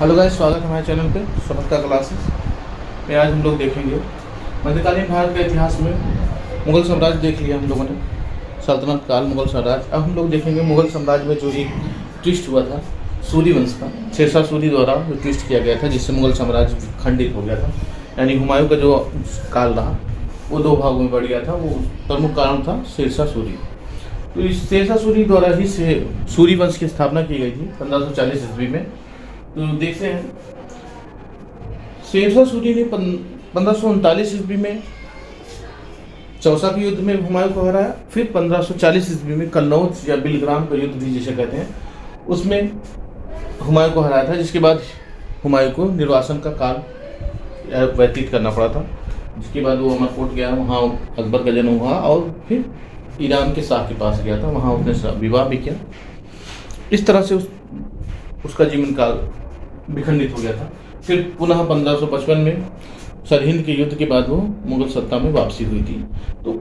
Hello guys, स्वागत है हमारे चैनल पे समस्ता क्लासेस में। आज हम लोग देखेंगे मध्यकालीन भारत के इतिहास में मुगल साम्राज्य देख लिया हम लोगों ने, सल्तनत काल मुगल साम्राज्य। अब हम लोग देखेंगे मुगल साम्राज्य में जो एक ट्विस्ट हुआ था सूरी वंश का, शेरशाह सूरी द्वारा जो ट्विस्ट किया गया था जिससे मुगल साम्राज्य खंडित हो गया था। यानी हुमायूं का जो काल रहा वो दो भागों में बढ़ गया था। वो प्रमुख कारण था शेरशाह सूरी। तो इस शेरशाह सूरी द्वारा ही सूरी वंश की स्थापना की गई थी 1540 ईस्वी में। तो देखते हैं शेरशाह सूरी ने 1539 ईस्वी में चौसा के युद्ध में हुमायूं को हराया। फिर 1540 ईस्वी में कन्नौज या बिलग्राम का युद्ध भी जिसे कहते हैं उसमें हुमायूं को हराया था, जिसके बाद हुमायूं को निर्वासन का काल व्यतीत करना पड़ा था। जिसके बाद वो अमरकोट गया, वहाँ अकबर का जन्म हुआ और फिर ईरान के शाह के पास गया था, वहाँ उसने विवाह भी किया। इस तरह से उसका जीवन काल विखंडित हो गया था। फिर पुनः 1555 में सरहिंद के युद्ध के बाद वो मुगल सत्ता में वापसी हुई थी। तो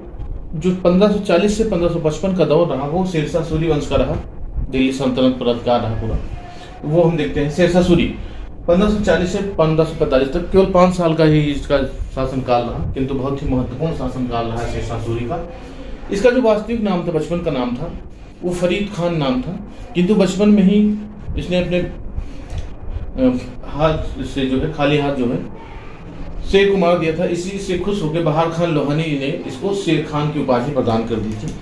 जो 1540 से 1555 का दौर रहा वो शेरशाह सूरी वंश का रहा, दिल्ली सल्तनत पर अधिकार रहा पूरा। वो हम देखते हैं शेरशाह सूरी 1540 से 1545 तक केवल 5 साल का ही इसका शासनकाल रहा, किंतु बहुत ही महत्वपूर्ण शासनकाल रहा शेरशाह सूरी का। इसका जो वास्तविक नाम था, बचपन का नाम था, वो फरीद खान नाम था, किंतु बचपन में ही इसने अपने हाथ से जो है खाली हाथ जो है शेर को मार दिया था। इसी से खुश होकर बहार खान लोहानी ने इसको शेर खान की उपाधि प्रदान कर दी थी।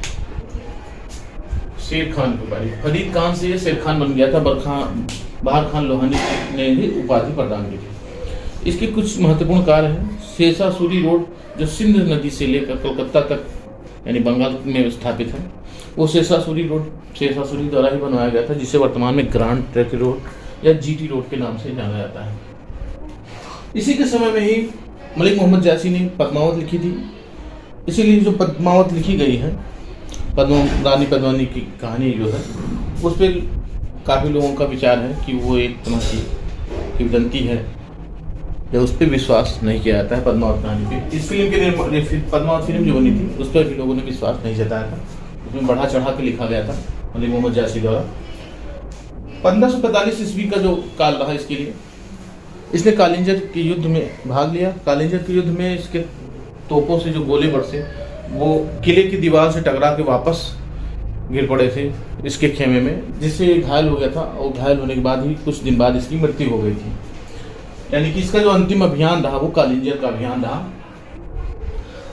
शेर खान की उपाधि, फरीद खान से शेर खान बन गया था। बहार खान लोहानी ने ही उपाधि प्रदान की थी। इसके कुछ महत्वपूर्ण कार्य हैं। शेरशाह सूरी रोड जो सिंध नदी से लेकर कोलकाता तक यानी बंगाल में स्थापित है, वो शेरशाह सूरी रोड शेरशाह सूरी द्वारा ही बनवाया गया था, जिसे वर्तमान में ग्रांड ट्रैंक रोड या जीटी रोड के नाम से जाना जाता है। इसी के समय में ही मलिक मोहम्मद जायसी ने पद्मावत लिखी थी। इसीलिए जो पद्मावत लिखी गई है, रानी पद्मावती की कहानी जो है, उस पर काफ़ी लोगों का विचार है कि वो एक तरह की किंवदंती है या उस पर विश्वास नहीं किया जाता है पद्मावत कहानी पे। इस फिल्म के पद्मावत फिल्म जो बनी थी उस पर भी लोगों ने विश्वास नहीं जताया था। उसमें बढ़ा चढ़ा के लिखा गया था मलिक मोहम्मद जायसी द्वारा। 1545 ईस्वी का जो काल रहा इसके लिए, इसने कालिंजर के युद्ध में भाग लिया। कालिंजर के युद्ध में इसके तोपों से जो गोले बरसे वो किले की दीवार से टकरा के वापस गिर पड़े थे इसके खेमे में, जिससे घायल हो गया था। और घायल होने के बाद ही कुछ दिन बाद इसकी मृत्यु हो गई थी। यानी कि इसका जो अंतिम अभियान रहा वो कालिंजर का अभियान रहा।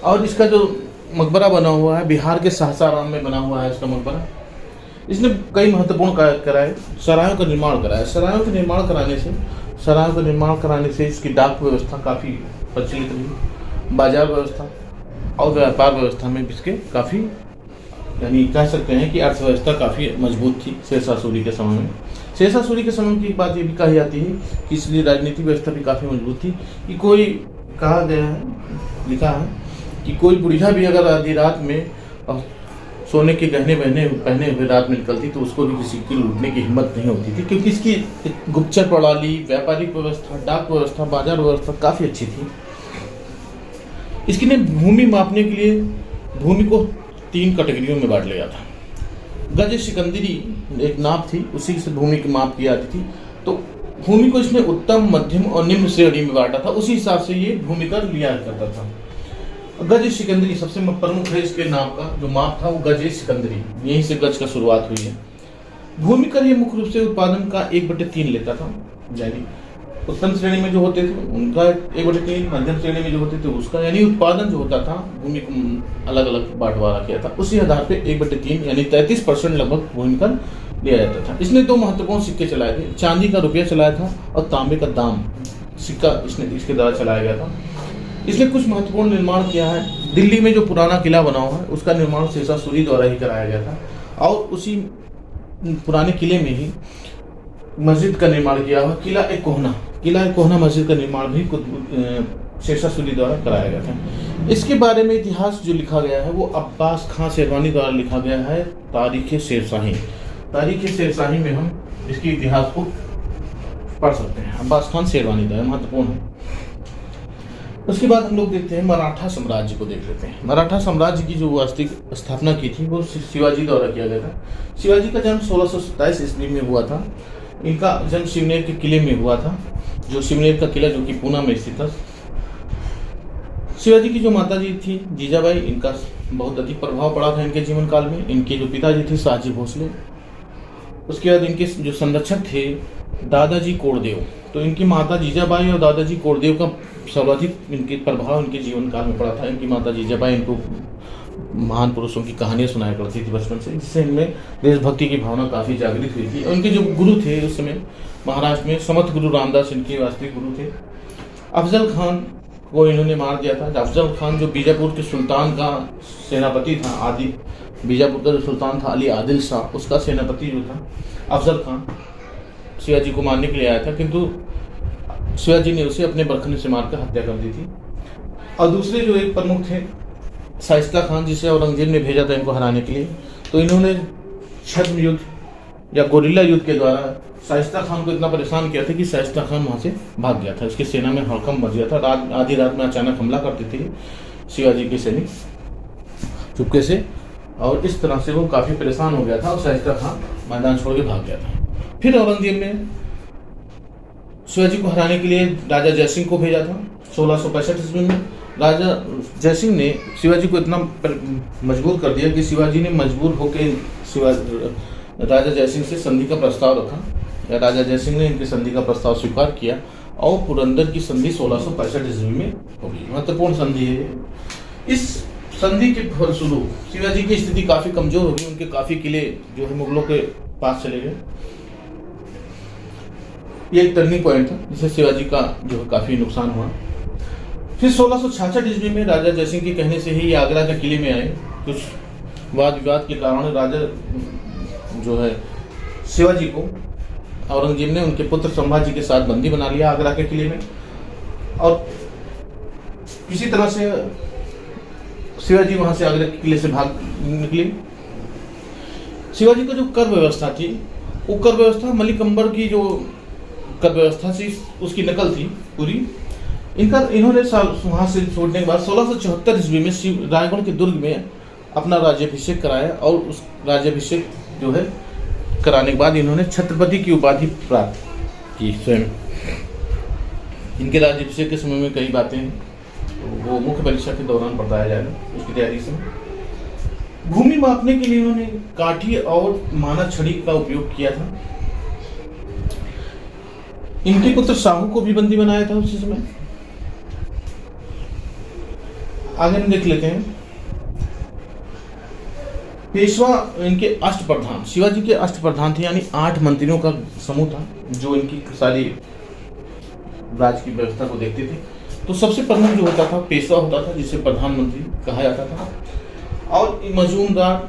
और इसका जो मकबरा बना हुआ है बिहार के सासाराम में बना हुआ है इसका मकबरा। इसने कई महत्वपूर्ण कार्य कराए, सरायों का निर्माण कराया। सरायों का निर्माण कराने से इसकी डाक व्यवस्था काफ़ी प्रचलित रही। बाजार व्यवस्था और व्यापार व्यवस्था में इसके काफ़ी, यानी कह सकते हैं कि अर्थव्यवस्था काफ़ी मजबूत थी शेरशाह सूरी के समय में। शेरशाह सूरी के समय की एक बात ये भी कही जाती है कि इसलिए राजनीतिक व्यवस्था भी काफ़ी मजबूत थी कि कोई कहा गया है, लिखा है कि कोई बुढ़िया भी अगर आधी रात में सोने के गहने पहने हुए रात में निकलती तो उसको भी किसी की लूटने की हिम्मत नहीं होती थी, क्योंकि इसकी गुप्तचर प्रणाली, व्यापारिक व्यवस्था, डाक व्यवस्था, बाजार व्यवस्था काफ़ी अच्छी थी। इसकी ने भूमि मापने के लिए भूमि को 3 कैटेगरियों में बांट लिया था। गज सिकंदरी एक नाप थी, उसी से भूमि की माप की जाती थी। तो भूमि को इसने उत्तम, मध्यम और निम्न श्रेणी में बांटा था। उसी हिसाब से ये भूमि का लिया करता था। गज सिकंदरी सबसे प्रमुख है। इसके नाम का जो माप था वो गज सिकंदरी, यहीं से गज का शुरुआत हुई है। भूमि का ये मुख्य रूप से उत्पादन का 1/3 लेता था। यानी उत्तम श्रेणी में जो होते थे उनका 1/3, मध्यम श्रेणी में जो होते थे उसका, यानी उत्पादन जो होता था भूमि को अलग अलग बांटवारा किया था। उसी आधार पे 1/3 यानी 33% लगभग भूमि का लिया जाता था। इसने 2 महत्वपूर्ण सिक्के चलाए थे। चांदी का रुपया चलाया था और तांबे का दाम सिक्का इसके द्वारा चलाया गया था। इसने कुछ महत्वपूर्ण निर्माण किया है। दिल्ली में जो पुराना किला बना हुआ है उसका निर्माण शेरशाह सूरी द्वारा ही कराया गया था। और उसी पुराने किले में ही मस्जिद का निर्माण किया हुआ किला ए कोहना मस्जिद का निर्माण भी शेरशाह सूरी द्वारा कराया गया था। इसके बारे में इतिहास जो लिखा गया है वो अब्बास खान शेरवानी द्वारा लिखा गया है, तारीख शेरशाही में हम इसके इतिहास को पढ़ सकते हैं। अब्बास खान शेरवानी द्वारा महत्वपूर्ण है। उसके बाद हम लोग देखते हैं मराठा साम्राज्य को देख लेते हैं। मराठा साम्राज्य की जो वास्तविक स्थापना की थी वो शिवाजी द्वारा किया गया था। शिवाजी का जन्म 1627 ईस्वी में हुआ था। इनका जन्म शिवनेर के किले में हुआ था, जो शिवनेर का किला जो कि पूना में स्थित था। शिवाजी की जो माता जी थी जीजाबाई, इनका बहुत अधिक प्रभाव पड़ा था इनके जीवन काल में। इनके जो पिताजी थे शाहजी भोसले, उसके बाद इनके जो संरक्षक थे दादाजी कोड़देव। तो इनकी माता जीजाबाई और दादाजी कोड़देव का सर्वाधिक इनके प्रभाव इनके जीवन काल में पड़ा था। इनकी माता जीजाबाई इनको महान पुरुषों की कहानियां सुनाया करती थी बचपन से, जिससे इनमें देशभक्ति की भावना काफ़ी जागृत हुई थी। और इनके जो गुरु थे उस समय महाराष्ट्र में समर्थ गुरु रामदास इनके वास्तविक गुरु थे। अफजल खान को इन्होंने मार दिया था। अफजल खान जो बीजापुर के सुल्तान का सेनापति था, आदि बीजापुर का जो सुल्तान था अली आदिल शाह, उसका सेनापति जो था अफजल खान, शिवाजी को मारने के लिए आया था, किंतु शिवाजी ने उसे अपने बरखने से मारकर हत्या कर दी थी। और दूसरे जो एक प्रमुख थे शाइस्ता खान, जिसे औरंगजेब ने भेजा था इनको हराने के लिए। तो इन्होंने छद्म युद्ध या गोरिल्ला युद्ध के द्वारा शाइस्ता खान को इतना परेशान किया था कि शाइस्ता खान वहाँ से भाग गया था। इसकी सेना में हड़कंप मच गया था। आधी रात में अचानक हमला करते थे शिवाजी के सैनिक चुपके से, और इस तरह से वो काफ़ी परेशान हो गया था और शाइस्ता खान मैदान छोड़ के भाग गया था। फिर औरंगजेब ने शिवाजी को हराने के लिए राजा जयसिंह को भेजा था 1665 ईस्वी में। राजा जयसिंह ने शिवाजी को इतना मजबूर कर दिया कि शिवाजी ने मजबूर होकर राजा जयसिंह से संधि का प्रस्ताव रखा। राजा जयसिंह ने इनके संधि का प्रस्ताव स्वीकार किया और पुरंदर की संधि 1665 ईस्वी में होगी। महत्वपूर्ण संधि है। इस संधि के फलस्वरूप शिवाजी की स्थिति काफ़ी कमजोर होगी। उनके काफ़ी किले जो है मुगलों के पास चले गए। ये एक टर्निंग पॉइंट था जिससे शिवाजी का जो है काफ़ी नुकसान हुआ। फिर 1666 ईस्वी में राजा जयसिंह के कहने से ही आगरा के किले में आए। कुछ वाद विवाद के कारण राजा जो है शिवाजी को औरंगजेब ने उनके पुत्र संभाजी के साथ बंदी बना लिया आगरा के किले में। और किसी तरह से शिवाजी वहां से आगरा के किले से भाग निकले। शिवाजी का जो कर व्यवस्था थी, वो कर व्यवस्था मलिक अंबर की जो कर व्यवस्था थी उसकी नकल थी पूरी। इन्होंने वहां से छोड़ने के बाद 1674 ईस्वी में रायगढ़ के दुर्ग में अपना राज्याभिषेक कराया और उस राज्याभिषेक जो है कराने के बाद इन्होंने छत्रपति की उपाधि प्राप्त की स्वयं। इनके राज्याभिषेक के समय में कई बातें हैं, वो मुख्य परीक्षा के दौरान बताया जाएगा उसकी तैयारी से। भूमि मापने के लिए इन्होंने काठी और माना छड़ी का उपयोग किया था। इनके पुत्र साहू को भी बंदी बनाया था उसी समय। आगे हम देख लेते हैं। पेशवा इनके अष्टप्रधान, शिवाजी के अष्टप्रधान थे, यानी 8 मंत्रियों का समूह था जो इनकी सारी राज की व्यवस्था को देखते थे। तो सबसे प्रमुख जो होता था पेशवा होता था, जिसे प्रधानमंत्री कहा जाता था। और मजूमदार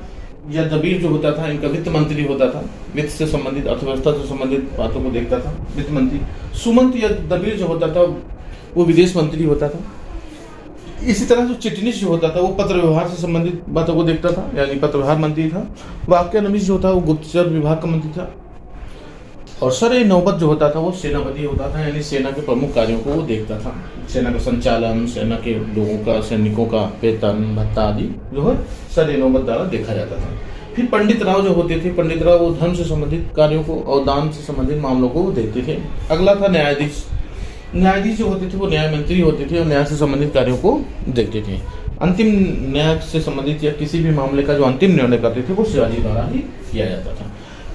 या दबीर जो होता था इनका वित्त मंत्री होता था, वित्त से संबंधित अर्थव्यवस्था से संबंधित बातों को देखता था वित्त मंत्री। सुमंत या दबीर जो होता था वो विदेश मंत्री होता था। इसी तरह जो चिटनिस जो होता था वो पत्र व्यवहार से संबंधित बातों को देखता था, यानी पत्र व्यवहार मंत्री था। वाक्यानविश जो था वो गुप्तचर विभाग का मंत्री था। और सर नौबत जो होता था वो सेनापति होता था, यानी सेना के प्रमुख कार्यों को वो देखता था। सेना का संचालन, सेना के लोगों का, सैनिकों का वेतन भत्ता आदि जो है सर नौबत द्वारा देखा जाता था। फिर पंडित राव जो होते थे, पंडित राव वो धर्म से संबंधित कार्यों को और दान से संबंधित मामलों को वो देखते थे। अगला था न्यायाधीश। न्यायाधीश जो होते थे वो न्याय मंत्री होते थे और न्याय से संबंधित कार्यों को देखते थे। अंतिम न्याय से संबंधित या किसी भी मामले का जो अंतिम निर्णय करते थे वो शिवाजी द्वारा ही किया जाता था।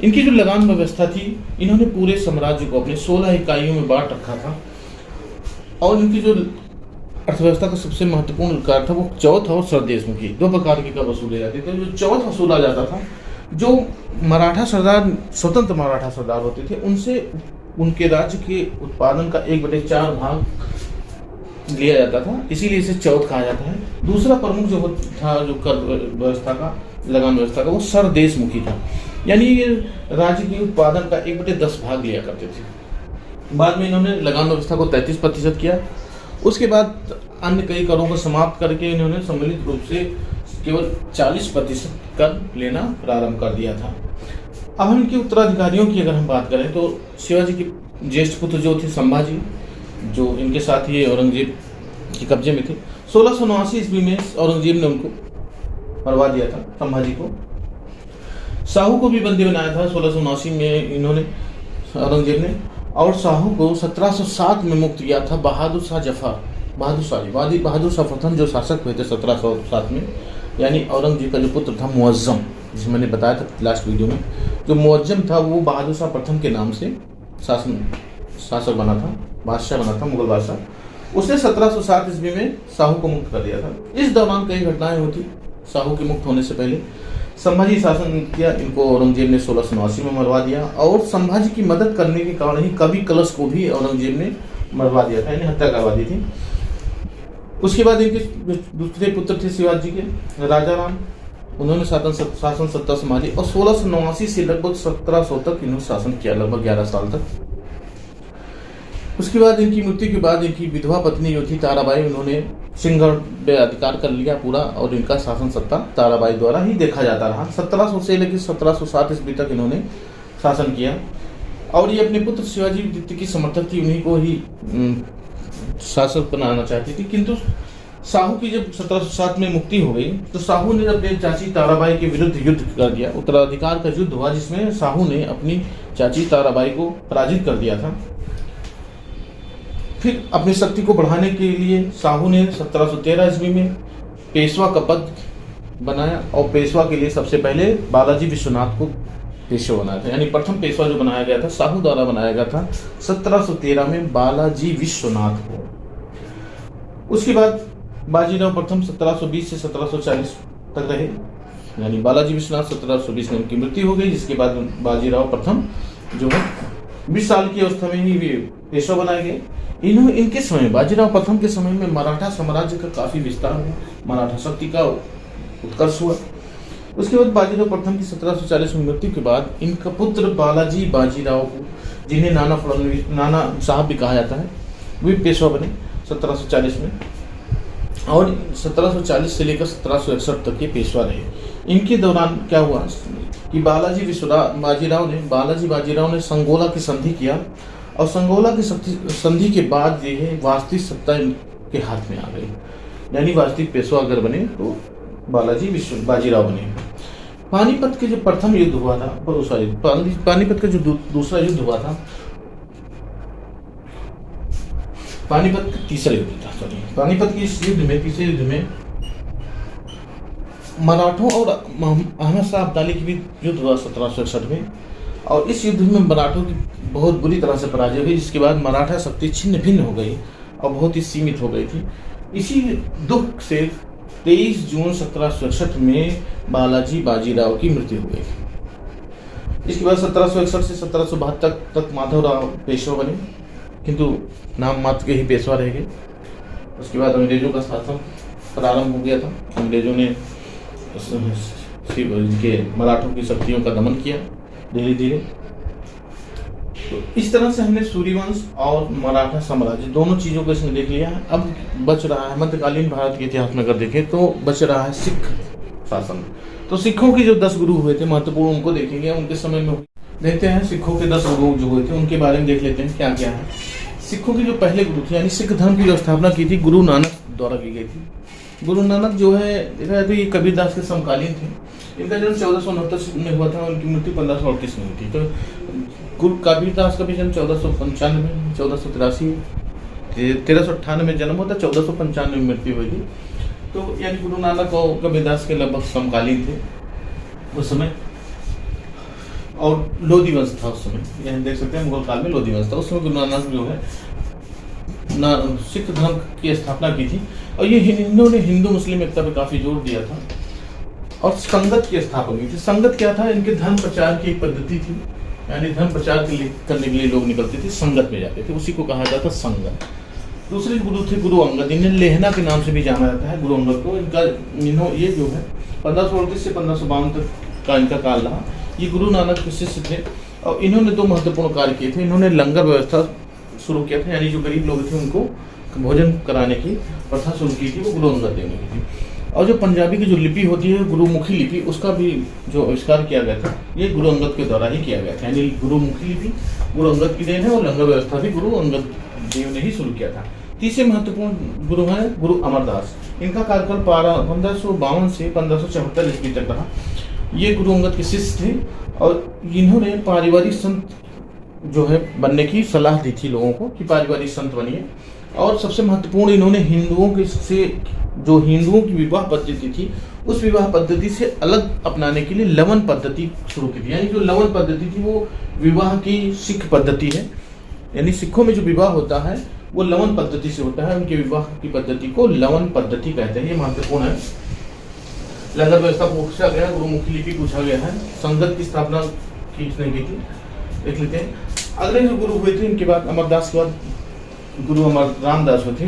इनकी जो लगान व्यवस्था थी, इन्होंने पूरे साम्राज्य को अपने 16 इकाइयों में बांट रखा था। और इनकी जो अर्थव्यवस्था का सबसे महत्वपूर्ण कार्य था वो चौथ और सरदेशमुखी, 2 प्रकार की कर वसूले जाते थे। जो चौथ वसूला जाता था, जो मराठा सरदार, स्वतंत्र मराठा सरदार होते थे, उनसे उनके राज्य के उत्पादन का 1/4 भाग लिया जाता था, इसीलिए इसे चौथ कहा जाता है। दूसरा प्रमुख जो था जो कर व्यवस्था का, लगान व्यवस्था का, वो सरदेशमुखी था, यानी ये राज्य के उत्पादन का 1/10 भाग लिया करते थे। बाद में इन्होंने लगान व्यवस्था को 33% किया। उसके बाद अन्य कई करों को समाप्त करके इन्होंने सम्मिलित रूप से केवल 40% कर लेना प्रारंभ कर दिया था। अब हम इनके उत्तराधिकारियों की अगर हम बात करें तो शिवाजी के ज्येष्ठ पुत्र जो थे संभाजी, जो इनके साथ ही औरंगजेब के कब्जे में थे। 1679 ईस्वी में औरंगजेब ने उनको मरवा दिया था, संभाजी को। साहू को भी बंदी बनाया था 1679 में इन्होंने। औरंगजेब ने, और शाहू को 1707 में मुक्त किया था बहादुर शाह जफर, बहादुर शाह प्रथम जो शासक हुए थे 1707 में, यानी औरंगजेब का जो पुत्र था मुअज्जम, जिसे मैंने बताया था लास्ट वीडियो में, जो मुअज्जम था वो बहादुर शाह प्रथम के नाम से शासक बना था, बादशाह बना था, मुगल बादशाह। उसने 1707 ईस्वी में शाहू को मुक्त कर दिया था। इस दौरान कई घटनाएं होती शाहू के मुक्त होने से पहले। संभाजी शासन किया, इनको औरंगजेब ने 1689 में मरवा दिया, और संभाजी की मदद करने के कारण ही कवि कलश को भी औरंगजेब ने मरवा दिया था, यानी हत्या करवा दी थी। उसके बाद इनके दूसरे पुत्र थे शिवाजी के, राजा राम, उन्होंने शासन सत्ता संभाली, और 1689 से लगभग 1700 तक इन्होंने शासन किया, लगभग 11 साल तक। उसके बाद इनकी मृत्यु के बाद इनकी विधवा पत्नी जो थी ताराबाई, उन्होंने सिंहगढ़ पे अधिकार कर लिया पूरा, और इनका शासन सत्ता ताराबाई द्वारा ही देखा जाता रहा। 1700 से लेकर 1707 ईस्वी तक इन्होंने शासन किया, और ये अपने पुत्र शिवाजी द्वितीय की समर्थक थी, उन्हीं को ही शासक बनाना चाहती थी। किंतु शाहू की जब 1707 में मुक्ति हो गई तो शाहू ने अपने चाची ताराबाई के विरुद्ध युद्ध कर दिया। उत्तराधिकार का युद्ध हुआ, जिसमें शाहू ने अपनी चाची ताराबाई को पराजित कर दिया था। फिर अपनी शक्ति को बढ़ाने के लिए शाहू ने 1713 ईस्वी में पेशवा का पद बनाया, और पेशवा के लिए सबसे पहले बालाजी विश्वनाथ को पेशवा बनाया था, यानी प्रथम पेशवा जो बनाया गया था शाहू द्वारा बनाया गया था 1713 में बालाजी विश्वनाथ को। उसके बाद बाजीराव प्रथम 1720 से 1740 तक रहे, यानी बालाजी विश्वनाथ 1720 में उनकी मृत्यु हो गई, जिसके बाद बाजीराव प्रथम जो है 20 साल की अवस्था में ही वे पेशवा बनाए गए। इनके समय, बाजीराव प्रथम के समय में मराठा साम्राज्य का काफी विस्तार हुआ, मराठा शक्ति का उत्कर्ष हुआ। उसके बाद बाजीराव प्रथम की 1740 में मृत्यु के बाद इनका पुत्र बालाजी बाजीराव को, जिन्हें नाना साहब भी कहा जाता है, वे पेशवा बने 1740 में, और 1740 से लेकर 1761 तक ये पेशवा रहे। इनके दौरान क्या हुआ कि बालाजी बाजीराव ने संगोला की संधि किया, और संगोला की संधि के बाद ये है वास्तविक सत्ता इनके हाथ में आ गई, यानी वास्तविक पेशवा अगर बने तो बाजीराव बने। पानीपत के जो प्रथम युद्ध हुआ था, पानीपत का जो दूसरा युद्ध हुआ था, पानीपत का तीसरा युद्ध था, पानीपत के इस युद्ध में, तीसरे युद्ध में मराठों और अहमद शाह अब्दाली के बीच युद्ध हुआ 1761 में, और इस युद्ध में मराठों की बहुत बुरी तरह से पराजय हुई, जिसके बाद मराठा शक्ति छिन्न भिन्न हो गई और बहुत ही सीमित हो गई थी। इसी दुख से 23 जून 1761 में बालाजी बाजीराव की मृत्यु हो गई। इसके बाद 1761 से 1772 तक माधवराव पेशवा बने, किंतु नाम मात्र के ही पेशवा रह गए। उसके बाद अंग्रेजों का शासन प्रारंभ हो गया था। अंग्रेजों ने मराठों की शक्तियों का दमन किया धीरे धीरे। तो इस तरह से हमने सूर्यवंश और मराठा साम्राज्य दोनों चीजों को इसमें देख लिया है। अब बच रहा है मध्यकालीन भारत के इतिहास में अगर देखें तो बच रहा है सिख शासन। तो सिखों के जो 10 गुरु हुए थे महत्वपूर्ण, उनको देखेंगे। उनके समय में देखते हैं सिखों के 10 गुरु जो हुए थे उनके बारे में देख लेते हैं क्या क्या है। सिखों के जो पहले गुरु थे, यानी सिख धर्म की जो स्थापना की थी गुरु नानक द्वारा की गई थी। गुरु नानक जो है देखा जाए तो ये कबीरदास के समकालीन थे। इनका जन्म 1469 में हुआ था, उनकी मृत्यु 1538 में हुई थी। तो गुरु कबीरदास का भी जन्म 1495 में, 1483 1398 में जन्म हुआ था, 1495 में मृत्यु हुई थी। तो यानी गुरु नानक और कबीरदास के लगभग समकालीन थे उस समय। और लोधी वंश था उस समय, यहाँ देख सकते हैं मुगल काल में लोधी वंश था। उस समय गुरु नानक जो है सिख धर्म की स्थापना की थी। और ये इन्होंने हिंदू मुस्लिम एकता पे काफी जोर दिया था और संगत की स्थापना की थी। संगत क्या था? इनके धर्म प्रचार की एक पद्धति थी, यानी धर्म प्रचार करने के लिए लोग निकलते थे, संगत में जाते थे, उसी को कहा जाता संगत। दूसरे गुरु थे गुरु अंगद, इन्हें लेहना के नाम से भी जाना जाता है गुरु अंगद को। ये जो है 1538 से 1552 तक का इनका काल रहा। ये गुरु नानक के शिष्य थे और इन्होंने 2 महत्वपूर्ण कार्य किए थे। इन्होंने लंगर व्यवस्था शुरू किया था, यानी जो गरीब लोग थे उनको भोजन कराने की प्रथा शुरू की थी, वो गुरु अंगद देव ने की थी। और जो पंजाबी की जो लिपि होती है गुरुमुखी लिपि, उसका भी जो आविष्कार किया गया था ये गुरु अंगद के द्वारा ही किया गया था। यानी गुरुमुखी लिपि गुरु अंगद की देन है और लंगर व्यवस्था भी गुरु अंगद देव ने ही शुरू किया था। तीसरे महत्वपूर्ण गुरु हैं गुरु अमरदास। इनका कार्यकाल 1552 से 1574 ईस्वी तक रहा। ये गुरु अंगद के शिष्य थे और इन्होंने पारिवारिक संत जो है बनने की सलाह दी थी लोगों को कि पारिवारिक संत बनिए। और सबसे महत्वपूर्ण, इन्होंने हिंदुओं के से जो हिंदुओं की विवाह पद्धति थी उस विवाह पद्धति से अलग अपनाने के लिए लवन पद्धति शुरू की थी। यानी जो लवन पद्धति थी वो विवाह की सिख पद्धति है, यानी सिखों में जो विवाह होता है वो लवन पद्धति से होता है। उनके विवाह की पद्धति को लवन पद्धति कहते हैं। ये महत्वपूर्ण है। लंगर व्यवस्था पूछा गया, गुरुमुखी लिपि पूछा गया है। संगत की स्थापना किसने की थी देख लेते हैं। अगले जो गुरु हुए थे इनके बाद अमरदास के बाद गुरु अमर रामदास हुए थे।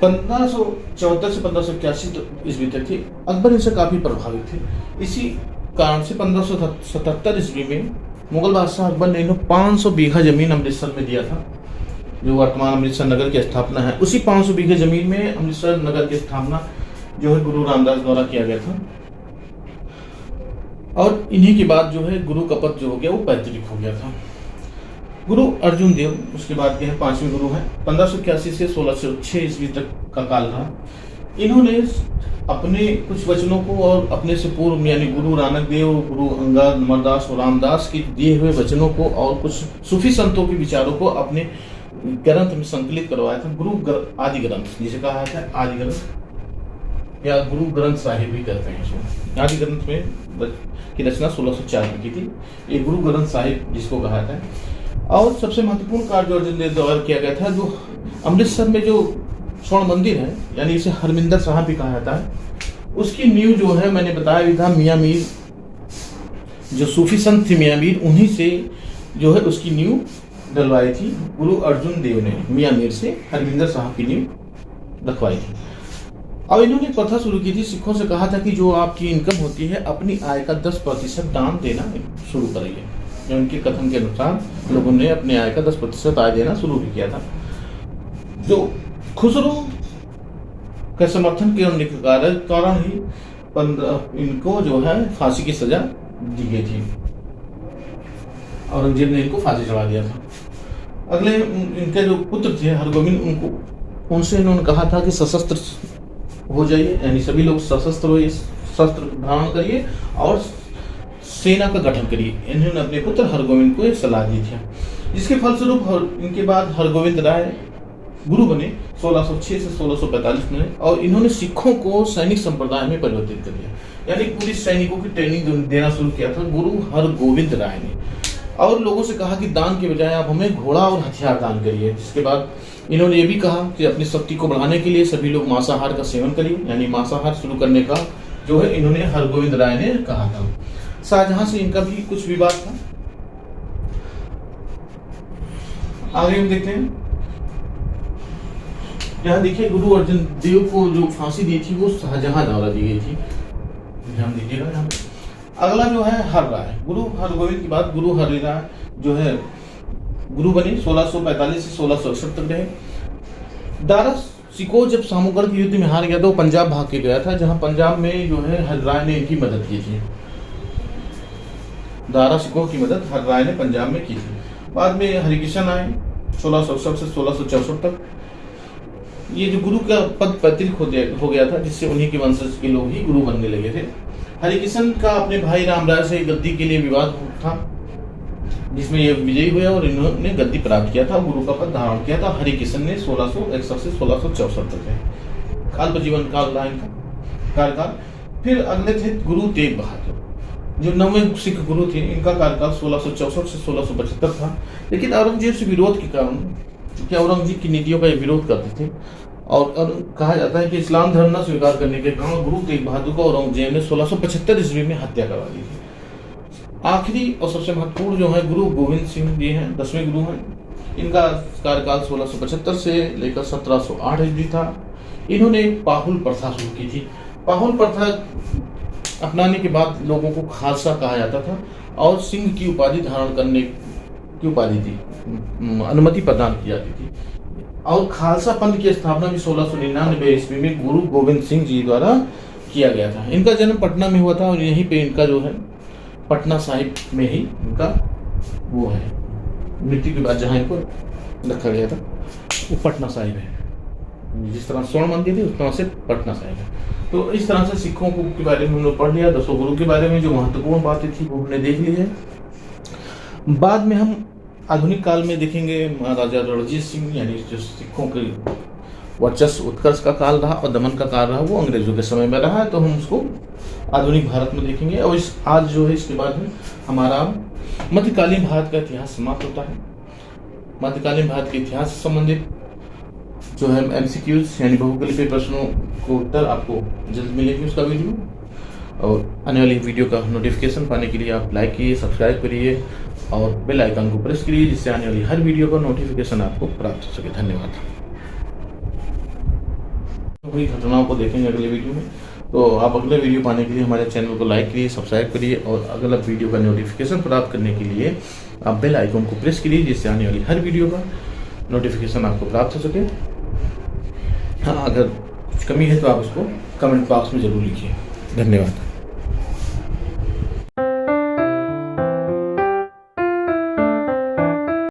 1574 से 1581 ईस्वी तक थे। अकबर इनसे काफी प्रभावित थे। इसी कारण से 1577 ईस्वी में मुगल बादशाह अकबर ने इन्हें 500 बीघा जमीन अमृतसर में दिया था, जो वर्तमान अमृतसर नगर की स्थापना है। उसी 500 बीघे जमीन में अमृतसर नगर की स्थापना जो है गुरु रामदास द्वारा किया गया था। और इन्हीं के बाद जो है गुरु का पद जो हो गया वो पैतृक हो गया था। गुरु अर्जुन देव उसके बाद के हैं, 5वें गुरु हैं। 1581 से 1606 ईस्वी तक का काल रहा। इन्होंने अपने कुछ वचनों को और अपने से पूर्व यानी गुरु नानक देव, गुरु अंगद, अमरदास और रामदास के दिए हुए वचनों को और कुछ सूफी संतों के विचारों को अपने ग्रंथ में संकलित करवाया था। गुरु आदि ग्रंथ जिसे कहा जाता है आदि ग्रंथ या गुरु ग्रंथ साहिब भी कहते हैं इसको। आदि ग्रंथ में की रचना 1604 में की थी। ये गुरु ग्रंथ साहिब जिसको कहा जाता है। और सबसे महत्वपूर्ण कार्य जो अर्जुन देव द्वारा किया गया था, जो अमृतसर में जो स्वर्ण मंदिर है यानी इसे हरमिंदर साहब भी कहा जाता है, उसकी नींव जो है मैंने बताया भी था मियाँ मीर, जो सूफी संत थे मियाँ मीर, उन्हीं से जो है उसकी नींव डलवाई थी। गुरु अर्जुन देव ने मियाँ मीर से हरमिंदर साहब की नींव रखवाई थी। अब इन्होंने प्रथा शुरू की थी, सिखों से कहा था कि जो आपकी इनकम होती है अपनी आय का 10% दान देना शुरू करिए। उनके कथन के अनुसार लोगों ने अपने आय का 10% आय देना शुरू भी किया था। जो खुसरो के समर्थन के कारण ही इनको जो है फांसी की सजा दी गई थी। औरंगजेब ने इनको फांसी चढ़ा दिया था। अगले इनके जो पुत्र थे हरगोविंद, उनसे इन्होंने कहा था कि सशस्त्र हो जाइए, यानी सभी लोग सशस्त्र हो, शस्त्र धारण करिए और सेना का गठन करिए। इन्होंने अपने पुत्र हरगोविंद को एक सलाह दी थी, जिसके फलस्वरूप इनके बाद हरगोविंद राय गुरु बने 1606 से 1645 में। और इन्होंने सिखों को सैनिक संप्रदाय में परिवर्तित कर दिया, यानी पुलिस सैनिकों की ट्रेनिंग देना शुरू किया था गुरु हरगोविंद राय ने। और लोगों से कहा कि दान के बजाय आप हमें घोड़ा और हथियार दान करिए। जिसके बाद इन्होंने ये भी कहा कि अपनी शक्ति को बढ़ाने के लिए सभी लोग मांसाहार का सेवन करिए, यानी मांसाहार शुरू करने का जो है इन्होंने हरगोविंद राय ने कहा था। शाहजहां से इनका भी कुछ विवाद था। आगे हम देखते हैं, यहाँ देखिए गुरु अर्जुन देव को जो फांसी दी थी वो शाहजहां द्वारा दी गई थी, ध्यान दीजिएगा यहाँ पे। अगला जो है हर राय, गुरु हरगोविंद के बाद गुरु हरि राय जो है गुरु बने 1645 से 1661 तक रहे। दारा सिकोह जब सामूगढ़ के युद्ध में हार गया तो वो पंजाब भाग के गया था, जहां पंजाब में जो है हर राय ने इनकी मदद की थी। दारा सिकोह की मदद हर राय ने पंजाब में की थी। बाद में हरिकिशन आए 1661 से 1664 तक। ये जो गुरु का पद पैतृक हो गया था, जिससे उन्हीं के वंशज के लोग ही गुरु बनने लगे थे। हरिकिशन का अपने भाई रामराय से गद्दी के लिए विवाद था, जिसमें ये विजयी हुए और इन्होंने गद्दी प्राप्त किया था, गुरु का पद धारण किया था। हरिकिशन ने 1661 से 1664 तक है काल पर जीवन काल रहा इनका कार्यकाल। फिर अगले थे गुरु तेग बहादुर, जो 9वें सिख गुरु थे। इनका कार्यकाल 1664 से 1675 था। लेकिन औरंगजेब से विरोध के कारण, क्योंकि औरंगजेब की नीतियों का ये विरोध करते थे और कहा जाता है कि इस्लाम धर्म न स्वीकार करने के कारण गुरु तेग बहादुर को औरंगजेब ने 1675 ईस्वी में हत्या करवा दी थी। आखिरी और सबसे महत्वपूर्ण जो है गुरु गोविंद सिंह जी हैं, 10वें गुरु हैं। इनका कार्यकाल 1675 से लेकर 1708 ईस्वी था। इन्होंने पाहुल प्रथा शुरू की थी। पाहुल प्रथा अपनाने के बाद लोगों को खालसा कहा जाता था और सिंह की उपाधि धारण करने की उपाधि थी, अनुमति प्रदान की जाती थी। और खालसा पंथ की स्थापना भी 1699 ईस्वी में गुरु गोविंद सिंह जी द्वारा किया गया था। इनका जन्म पटना में हुआ था और यहीं पे इनका जो है पटना साहिब में ही इनका वो है, मृत्यु के बाद जहाँ इनको रखा गया था वो पटना साहिब है। जिस तरह स्वर्ण मंदिर है उस तरह से पटना साहिब है। तो इस तरह से सिखों के बारे में हमने पढ़ लिया। 10 गुरु के बारे में जो महत्वपूर्ण बातें थी वो हमने देख ली है। बाद में हम आधुनिक काल में देखेंगे महाराजा रणजीत सिंह, यानी जो सिखों के वर्चस्व उत्कर्ष का काल रहा और दमन का काल रहा, वो अंग्रेजों के समय में रहा है, तो हम उसको आधुनिक भारत में देखेंगे। और आज जो है इसके बाद हमारा मध्यकालीन भारत का इतिहास समाप्त होता है। मध्यकालीन भारत के इतिहास से संबंधित जो है MCQs यानी बहुकल्पीय प्रश्नों को उत्तर आपको जल्द मिलेगी उसका वीडियो। और आने वाली वीडियो का नोटिफिकेशन पाने के लिए आप लाइक कीजिए, सब्सक्राइब करिए और बेल आइकन को प्रेस करिए, जिससे आने वाली हर वीडियो का नोटिफिकेशन आपको प्राप्त हो सके। धन्यवाद। वही घटनाओं को देखेंगे अगले वीडियो में, तो आप अगले वीडियो पाने के लिए हमारे चैनल को लाइक करिए, सब्सक्राइब करिए और अगला वीडियो का नोटिफिकेशन प्राप्त करने के लिए आप बेल आइकन को प्रेस करिए, जिससे आने वाली हर वीडियो का नोटिफिकेशन आपको प्राप्त हो सके। हाँ, अगर कुछ कमी है तो आप उसको कमेंट बॉक्स में ज़रूर लिखिए। धन्यवाद।